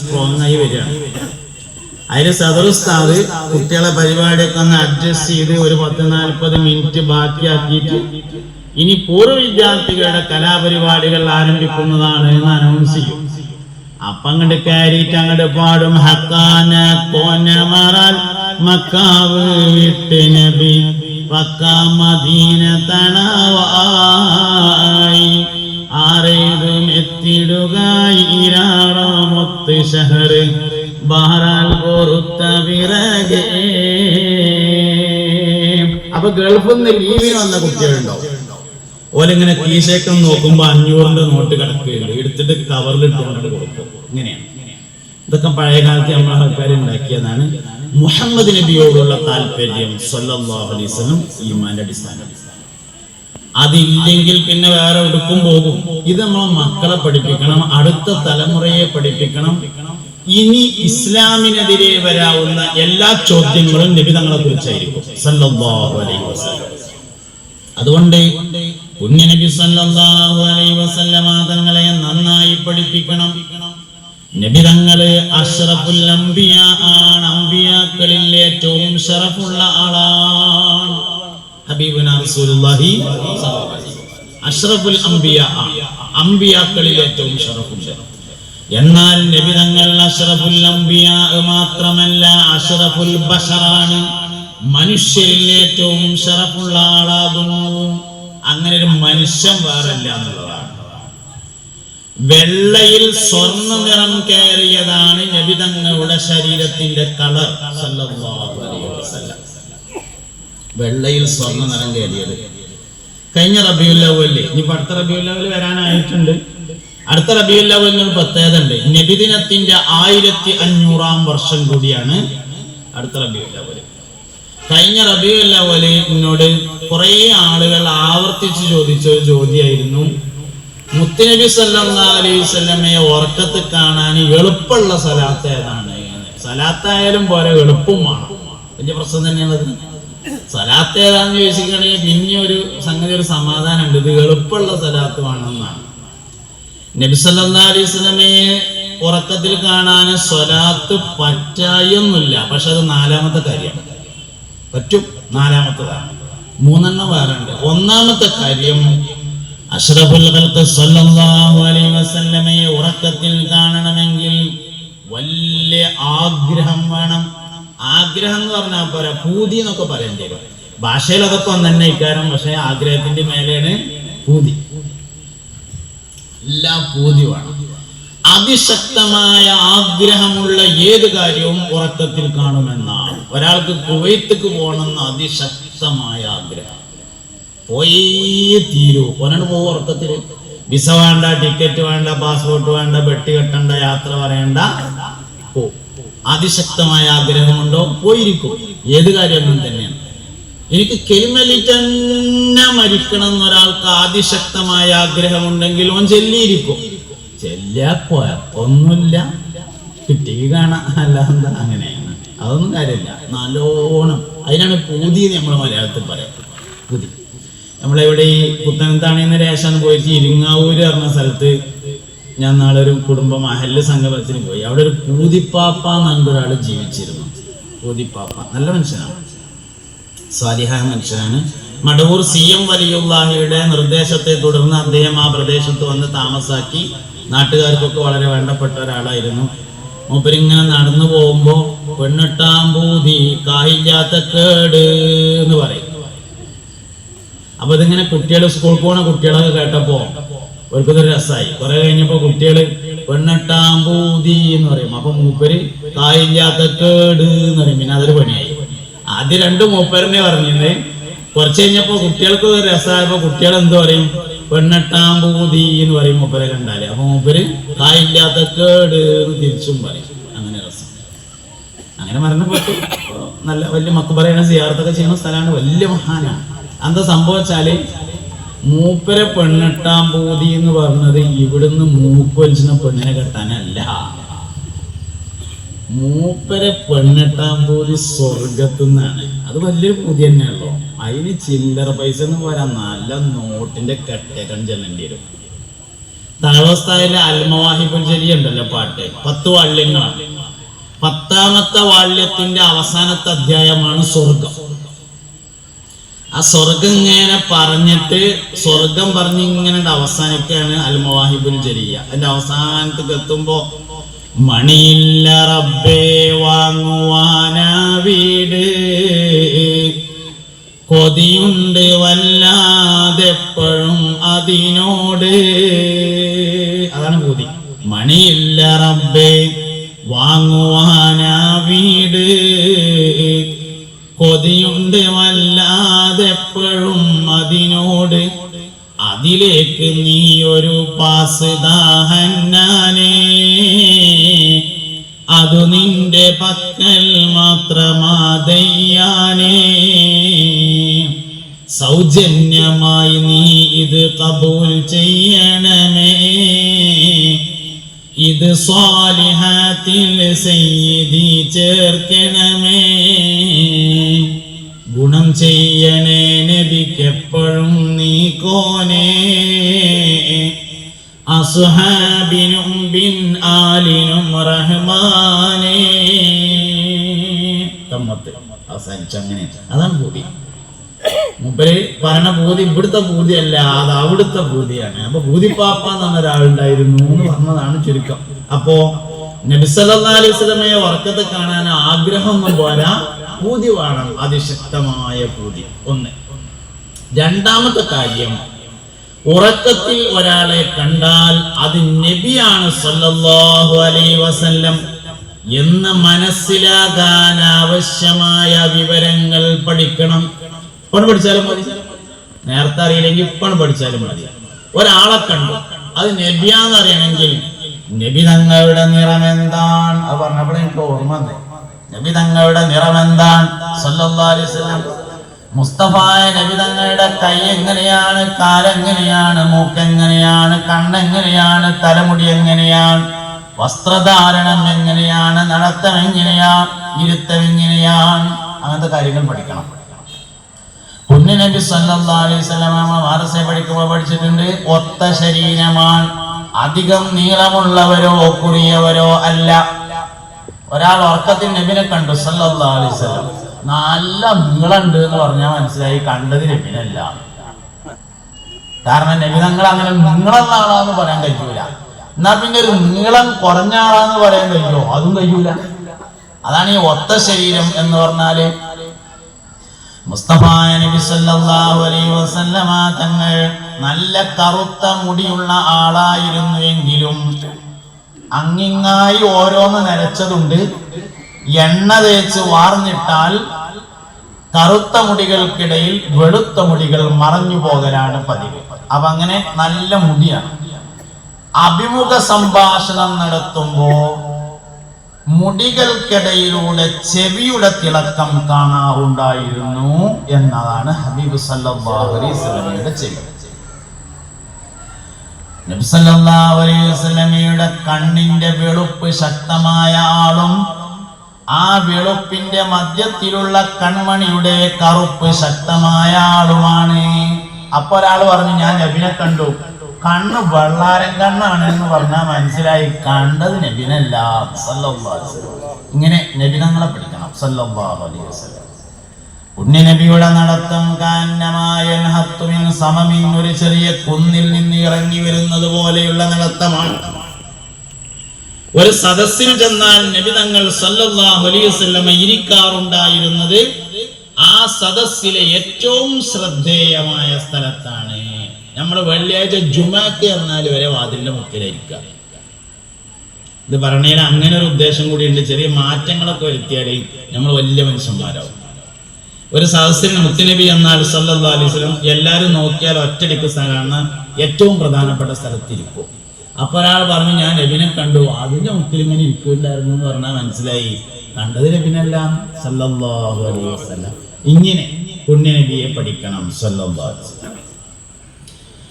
Strong ആയി വരികയാണ്. അതിന് സദർ ഉസ്താദ് കുട്ടികളെ പരിപാടിയൊക്കെ ഒന്ന് അഡ്ജസ്റ്റ് ചെയ്ത് ഒരു 10-40 മിനിറ്റ് ബാക്കിയാക്കിയിട്ട് ഇനി പൂർവ്വ വിദ്യാർത്ഥികളുടെ കലാപരിപാടികൾ ആരംഭിക്കുന്നതാണ് എന്ന് അനൗൺസ് ചെയ്യും. അപ്പൊ അങ്ങോട്ട് കയറിയിട്ട് അങ്ങോട്ട് പാടും ഹക്കാന കോന മറൽ മക്കാവ് വിട്ട് നബി പക്ക മദീന തണവായി ആരേതും എത്തിടുക ഇരാറമൊത്ത് ഷഹർ ബഹറാൽ പൊറുത്ത വിറകേ. അപ്പൊ ഗൾഫിൽ നിന്ന് ലീവിന് വന്ന കുട്ടികളുണ്ടാവും. ഓലിങ്ങനെ കീശേക്കം നോക്കുമ്പോ 500 നോട്ട് കിടക്കുകയുള്ളൂ. എടുത്തിട്ട് കവറിലിട്ടുകൊണ്ട് കൊടുക്കും. ഇങ്ങനെയാണ്. ഇതൊക്കെ പഴയ കാലത്ത് നമ്മളെ ആൾക്കാർ ഉണ്ടാക്കിയതാണ്. മുഹമ്മദ് നബിയോടുള്ള താല്പര്യം സല്ലല്ലാഹു അലൈഹി വസല്ലം ഈമാന്റെ അടിസ്ഥാനം. അതില്ലെങ്കിൽ പിന്നെ വേറെ എവിടേക്കും പോകും. ഇത് നമ്മളെ മക്കളെ പഠിപ്പിക്കണം, അടുത്ത തലമുറയെ പഠിപ്പിക്കണം. ഇനി ഇസ്ലാമിനെതിരെ വരാവുന്ന എല്ലാ ചോദ്യങ്ങളും നബി തങ്ങളെ കുറിച്ചായിരിക്കും സല്ലല്ലാഹു അലൈഹി വസല്ലം. അതുകൊണ്ട് പുണ്യനബി സല്ലല്ലാഹു അലൈഹി വസല്ലമ തങ്ങളെ നന്നായി പഠിപ്പിക്കണം. നബി തങ്ങള് അഷ്റഫുൽ അംബിയ ആണ്. അംബിയാക്കളിൽ ഏറ്റവും ശറഫുള്ള ആളാണ് ഹബീബുനാ റസൂലുള്ളാഹി സ്വല്ലല്ലാഹു അലൈഹി വസല്ലം. അഷ്റഫുൽ അംബിയ, അംബിയാക്കളിൽ ഏറ്റവും ശറഫുള്ള. എന്നാൽ നബി തങ്ങൾ അഷ്റഫുൽ അംബിയ മാത്രമല്ല, അഷ്റഫുൽ ബശറാണ്. മനുഷ്യരിൽ ഏറ്റവും ശറഫുള്ള ആളാകുന്നു. അങ്ങനെ ഒരു മനുഷ്യൻ വേറല്ല എന്നുള്ളതാണ്. വെള്ളയിൽ സ്വർണ്ണ നിറം കയറിയതാണ് നബി തങ്ങളുടെ ശരീരത്തിന്റെ കളർ സല്ലല്ലാഹു അലൈഹി വസല്ലം. വെള്ളയിൽ സ്വർണ്ണ നിറം കയറിയത് കഴിഞ്ഞ റബീഉൽ അവ്വലിൽ, ഇനി അടുത്ത റബീഉൽ അവ്വൽ വരാനായിട്ടുണ്ട്. അടുത്ത റബീഉൽ അവ്വലിന് ഒരു പ്രത്യേകത ഉണ്ട്. നബിദിനത്തിന്റെ 1500-ാം വർഷം കൂടിയാണ് അടുത്ത റബീഉൽ അവ്വൽ. കഴിഞ്ഞ റബീഉൽ അവ്വലിനോട് കുറെ ആളുകൾ ആവർത്തിച്ച് ചോദിച്ച ഒരു ചോദ്യമായിരുന്നു, മുത്തുനബി സല്ലല്ലാഹു അലൈഹി വസല്ലമയെ ഉറക്കത്ത് കാണാൻ എളുപ്പമുള്ള സലാത്ത് ഏതാണ്? സലാത്തായാലും പോരെ, എളുപ്പം വേണം. വലിയ പ്രശ്നം തന്നെയാണത്. സലാത്ത് ഏതാന്ന് ചോദിച്ചിട്ടുണ്ടെങ്കിൽ പിന്നെ ഒരു സംഗതി, ഒരു സമാധാനം ഉണ്ട്. ഇത് എളുപ്പമുള്ള സലാത്ത് വേണമെന്നാണ്. നബി സല്ലല്ലാഹു അലൈഹി വസല്ലമയെ ഉറക്കത്തിൽ കാണാൻ സ്വലാത്ത് പറ്റായൊന്നുമില്ല. പക്ഷെ അത് 4ാമത്തെ കാര്യമാണ്. പറ്റും, 4ാമത്തേതാണ്. 3 വേറെ ഉണ്ട്. 1ാമത്തെ കാര്യം, അഷ്റഫുൽ ഖൽഖ് സല്ലല്ലാഹു അലൈഹി വസല്ലമയെ ഉറക്കത്തിൽ കാണണമെങ്കിൽ വലിയ ആഗ്രഹം വേണം. ആഗ്രഹം എന്ന് പറഞ്ഞാൽ പോരാ, പൂതി എന്നൊക്കെ പറയേണ്ടി വരും. ഭാഷയിൽ അതൊക്കെ ഒന്ന് തന്നെ ഇക്കാരം. പക്ഷെ ആഗ്രഹത്തിന്റെ മേലെയാണ് പൂതി. എല്ലാ പൂതി വേണം. അതിശക്തമായ ആഗ്രഹമുള്ള ഏത് കാര്യവും ഉറക്കത്തിൽ കാണുമെന്നാണ്. ഒരാൾക്ക് കുവൈത്ക്ക് പോകണമെന്ന് അതിശക്തമായ ആഗ്രഹം, പോയേ തീരൂ. ഒരാൾ പോകും ഉറക്കത്തിൽ. വിസ വേണ്ട, ടിക്കറ്റ് വേണ്ട, പാസ്പോർട്ട് വേണ്ട, വെട്ടി കെട്ടണ്ട, യാത്ര പറയണ്ട, പോ. അതിശക്തമായ ആഗ്രഹമുണ്ടോ പോയിരിക്കും. ഏത് കാര്യം അങ്ങനെ തന്നെയാണ്. എനിക്ക് കെലിമലിട്ട് തന്നെ മരിക്കണം എന്നൊരാൾക്ക് അതിശക്തമായ ആഗ്രഹമുണ്ടെങ്കിൽ ഓൻ ചെല്ലിയിരിക്കും. ഒന്നുമില്ല, കിട്ടി കാണാം, അല്ലാതെ അങ്ങനെയാണ്. അതൊന്നും കാര്യമില്ല. നല്ലോണം അതിനാണ് പൂതി നമ്മൾ മലയാളത്തിൽ പറയാം. പൂതി. നമ്മളെവിടെ ഈ പുത്തനത്താണിന്ന് രേഷൻ പോയിട്ട് ഇരിങ്ങാവൂര് പറഞ്ഞ സ്ഥലത്ത് ഞാൻ നാളെ ഒരു കുടുംബ മഹല്ല് സംഗമത്തിന് പോയി. അവിടെ ഒരു പൂതിപ്പാപ്പ എന്ന ഒരാൾ ജീവിച്ചിരുന്നു. പൂതിപ്പാപ്പ നല്ല മനുഷ്യനാണ്, സ്വാലിഹായ മനുഷ്യനാണ്. മടവൂർ CM വലിയുള്ളാഹിയുടെ നിർദ്ദേശത്തെ തുടർന്ന് അദ്ദേഹം ആ പ്രദേശത്ത് വന്ന് താമസാക്കി. നാട്ടുകാർക്കൊക്കെ വളരെ വേണ്ടപ്പെട്ട ഒരാളായിരുന്നു. മൂപ്പരിങ്ങനെ നടന്നു പോകുമ്പോ പെണ്ണിട്ടാം പൂതി കായില്ലാത്ത കേട് എന്ന് പറയും. അപ്പൊ ഇതിങ്ങനെ കുട്ടികൾ, സ്കൂളിൽ പോണ കുട്ടികളൊക്കെ കേട്ടപ്പോ അവർക്കൊരു രസമായി. കുറെ കഴിഞ്ഞപ്പോ കുട്ടികള് പെണ്ണിട്ടാം പൂതി എന്ന് പറയും. അപ്പൊ മൂപ്പര് കായില്ലാത്ത കേട് എന്ന് പറയും. പിന്നെ അതൊരു പണിയായി. ആദ്യം 2 മൂപ്പരനെ പറഞ്ഞത്. കുറച്ച് കഴിഞ്ഞപ്പോ കുട്ടികൾക്ക് ഒരു രസമായപ്പോ കുട്ടികൾ എന്ത് പറയും? പെണ്ണിട്ടാം പൂതി എന്ന് പറയും മൂപ്പരെ കണ്ടാല്. അപ്പൊ മൂപ്പര് കായില്ലാത്ത കേട് എന്ന് തിരിച്ചും പറയും. അങ്ങനെ രസം. അങ്ങനെ മരണപ്പെട്ടു. നല്ല വലിയ മക്ബറയാണ്, സിയാറത്തൊക്കെ ചെയ്യുന്ന സ്ഥലമാണ്. വലിയ മഹാനാണ്. എന്താ സംഭവിച്ചാല്, മൂപ്പരെ പെണ്ണിട്ടാം പൂതി എന്ന് പറഞ്ഞത് ഇവിടുന്ന് മൂക്ക് വലിച്ചിന പെണ്ണിനെ കെട്ടാനല്ല. മൂപ്പരെ പെണ്ണിട്ടാം പൂതി സ്വർഗത്തുനിന്നാണ്. അത് വലിയൊരു പൂതി തന്നെയുള്ളൂ. അതിന് ചില്ലറ പൈസ എന്ന് പറയാൻ നല്ല നോട്ടിന്റെ കട്ടേക്കാൻ ചെല്ലേണ്ടി വരും. തലവസ്ഥായിലെ അൽമവാഹിബുൽ ജലിയ ഉണ്ടല്ലോ പാട്ട്, 10 വാള്യങ്ങളാണ്. 10ാമത്തെ വാള്യത്തിന്റെ അവസാനത്തെ അധ്യായമാണ് സ്വർഗം. ആ സ്വർഗം ഇങ്ങനെ പറഞ്ഞിട്ട് സ്വർഗം പറഞ്ഞ് ഇങ്ങനെ അവസാനിക്കുകയാണ് അൽമവാഹിബുൽ ജലിയ. അതിന്റെ അവസാനത്തേക്ക് എത്തുമ്പോ മണിയില്ല റബ്ബേ വാങ്ങുവാനാ വീട്, കൊതിയുണ്ട് വല്ലാതെപ്പോഴും അതിനോട്. അതാണ് കൊതി. മണിയില്ല റബ്ബേ വാങ്ങുവാനാ വീട്, കൊതിയുണ്ട് വല്ലാതെപ്പോഴും അതിനോട്. അതിലേക്ക് നീ ഒരു പാസ് ദാഹന്നാനേ, അതു നിന്റെ പക്കൽ മാത്രമാതയ്യാനേ. സൗജന്യമായി നീ ഇത് കബൂൽ ചെയ്യണമേ, ഇത് സ്വാലിഹാത്തിൽ സയ്യിദി ചേർക്കണമേ. ഗുണം ചെയ്യണേ നബിക്കെപ്പോഴും നീ കോനേ, അസ്ഹാബിനും ബിൻ ആലിനും റഹ്മാനേ. അവസാനിച്ചങ്ങനെ. അതാണ് പൂതി. മൂപ്പര് പറഞ്ഞ പൂതി ഇവിടുത്തെ പൂതിയല്ല, അത് അവിടുത്തെ പൂതിയാണ്. അപ്പൊ പൂതിപ്പാപ്പ എന്ന് പറഞ്ഞ ഒരാളുണ്ടായിരുന്നു എന്ന് പറഞ്ഞതാണ് ചുരുക്കം. അപ്പോ നബി സല്ലല്ലാഹു അലൈഹി വസല്ലമയെ വർക്കത്ത് കാണാൻ ആഗ്രഹമൊന്നും പോരാ, പൂതി വേണം, അതിശക്തമായ പൂതി. ഒന്ന്. രണ്ടാമത്തെ കാര്യം, ഉറക്കത്തിൽ ഒരാളെ കണ്ടാൽ അത് നബിയാണ് സല്ലല്ലാഹു അലൈഹി വസല്ലം എന്ന് മനസ്സിലാകാൻ ആവശ്യമായ വിവരങ്ങൾ പഠിക്കണം. ഇപ്പം പഠിച്ചാലും മതി, നേരത്തെ അറിയില്ലെങ്കിൽ ഇപ്പം പഠിച്ചാലും മതി. ഒരാളെ കണ്ടു അത് നബിയാന്ന് അറിയണമെങ്കിൽ നബി തങ്ങളുടെ നിറം എന്താണ്? അത് പറഞ്ഞപ്പോൾ എനിക്ക് ഓർമ്മ വന്നേ. നബി തങ്ങളുടെ നിറം എന്താണ്? സല്ലല്ലാഹു അലൈഹി വസല്ലം മുസ്തഫായ നബി തങ്ങളുടെ കൈ എങ്ങനെയാണ്, കാലെങ്ങനെയാണ്, മൂക്കെങ്ങനെയാണ്, കണ്ണെങ്ങനെയാണ്, തലമുടി എങ്ങനെയാണ്, വസ്ത്രധാരണം എങ്ങനെയാണ്, നടത്തം എങ്ങനെയാണ്, ഇരുത്തം എങ്ങനെയാണ്, അങ്ങനത്തെ കാര്യങ്ങൾ പഠിക്കണം. പുണ്യ നബി സല്ലല്ലാഹു അലൈഹി വസല്ലം വാറസ പഠിക്കുമ്പോൾ പഠിച്ചിട്ടുണ്ട്, ഒത്ത ശരീരമാണ്, അധികം നീളമുള്ളവരോ കുറിയവരോ അല്ല. ഒരാൾ ഉറക്കത്തിൽ നബിനെ കണ്ടു സല്ലല്ലാഹു അലൈഹി വസല്ലം, നല്ല നീളമുണ്ട് എന്ന് പറഞ്ഞാൽ മനസ്സിലായി കണ്ടത് നബിനല്ല. കാരണം നബി തങ്ങൾ അങ്ങനെ നീളമുള്ള ആളാന്ന് പറയാൻ കഴിയൂല. എന്നാ പിന്നെ ഒരു നീളം കുറഞ്ഞ ആളാന്ന് പറയാൻ കഴിയുമോ? അതും കഴിയൂല. അതാണ് ഈ ഒത്ത ശരീരം എന്ന് പറഞ്ഞാല്. മുസ്തഫായ നബി സല്ലല്ലാഹു അലൈഹി വസല്ലമ തങ്ങൾ നല്ല കറുത്ത മുടിയുള്ള ആളായിരുന്നുവെങ്കിലും അങ്ങിങ്ങായി ഓരോന്ന് നരച്ചതുണ്ട്. എണ്ണ തേച്ച് വാർന്നിട്ടാൽ കറുത്ത മുടികൾക്കിടയിൽ വെളുത്ത മുടികൾ മറഞ്ഞു പോകലാണ് പതിവ്. അപ്പൊ അങ്ങനെ നല്ല മുടിയാണ്. അഭിമുഖ സംഭാഷണം നടത്തുമ്പോ മുടികൾക്കിടയിലൂടെ ചെവിയുടെ തിളക്കം കാണാറുണ്ടായിരുന്നു എന്നതാണ് ഹബീബ് സല്ലല്ലാഹു അലൈഹി വസല്ലമയുടെ ചെവി. നബി സല്ലല്ലാഹു അലൈഹി വസല്ലമയുടെ കണ്ണിന്റെ വെളുപ്പ് ശക്തമായ ആളും ആ വെളുപ്പിന്റെ മധ്യത്തിലുള്ള കൺമണിയുടെ കറുപ്പ് ശക്തമായ ആളുമാണ്. അപ്പൊ ഒരാൾ പറഞ്ഞു, ഞാൻ നബിനെ കണ്ടു, കണ്ണ് വെള്ളാരം കണ്ണാണ് എന്ന് പറഞ്ഞാൽ മനസ്സിലായി കണ്ടത് നബിനല്ല സല്ലല്ലാഹു അലൈഹി വസല്ലം. ഇങ്ങനെ നബിനങ്ങളെ പഠിക്കണം സല്ലല്ലാഹു അലൈഹി വസല്ലം. പുണ്യ നബിയുടെ നടത്തം സമമിൻ, ഒരു ചെറിയ കുന്നിൽ നിന്ന് ഇറങ്ങി വരുന്നത് പോലെയുള്ള നടത്തമാണ്. ഒരു സദസ്സിൽ ചെന്നാൽ നബി തങ്ങൾ സല്ലല്ലാഹു അലൈഹി വസല്ലം ഇരിക്കാറുണ്ടായിരുന്നത് ആ സദസ്സിലെ ഏറ്റവും ശ്രദ്ധേയമായ സ്ഥലത്താണ്. നമ്മൾ വെള്ളിയാഴ്ച ജുമാക്ക് എന്നാൽ വരെ വാതിലിന്റെ മുക്കിലായിരിക്കുക. ഇത് പറഞ്ഞതിൽ അങ്ങനെ ഒരു ഉദ്ദേശം കൂടിയുണ്ട്. ചെറിയ മാറ്റങ്ങളൊക്കെ വരുത്തിയാലേ നമ്മൾ വലിയ മനുഷ്യന്മാരാവും. ഒരു സദസ്സിന് മുത്തുനബി എന്നാൽ സല്ലല്ലാഹു അലൈഹി വസല്ലം എല്ലാവരും നോക്കിയാൽ ഒറ്റടിക്ക് സ്ഥലമാണ് ഏറ്റവും പ്രധാനപ്പെട്ട സ്ഥലത്തിരിക്കും. അപ്പൊ ഒരാൾ പറഞ്ഞു, ഞാൻ നബിനെ കണ്ടു, അതിന്റെ മുക്കിൽ ഇങ്ങനെ ഇരിക്കില്ലായിരുന്നു എന്ന് പറഞ്ഞാൽ മനസ്സിലായി കണ്ടത് നബിനല്ല സല്ലല്ലാഹു അലൈഹി വസല്ലം. ഇങ്ങനെ പുണ്യ നബിയെ പഠിക്കണം സല്ലല്ലാഹു അലൈഹി വസല്ലം.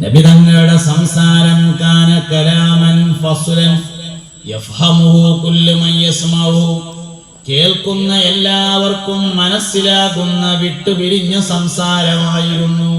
നബി തങ്ങളുടെ സംസാരം കാന കലാമൻ ഫസ്ലൻ യഫ്ഹമുഹു കുല്ലു മൻ യസ്മഉ, കേൾക്കുന്ന എല്ലാവർക്കും മനസ്സിലാകുന്ന വിട്ടുപിരിഞ്ഞ സംസാരമായിരുന്നു.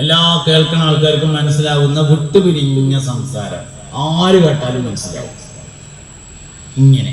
എല്ലാ കേൾക്കുന്ന ആൾക്കാർക്കും മനസ്സിലാവുന്ന വിട്ടുപിരിഞ്ഞ സംസാരം, ആര് കേട്ടാലും മനസ്സിലാവും. ഇങ്ങനെ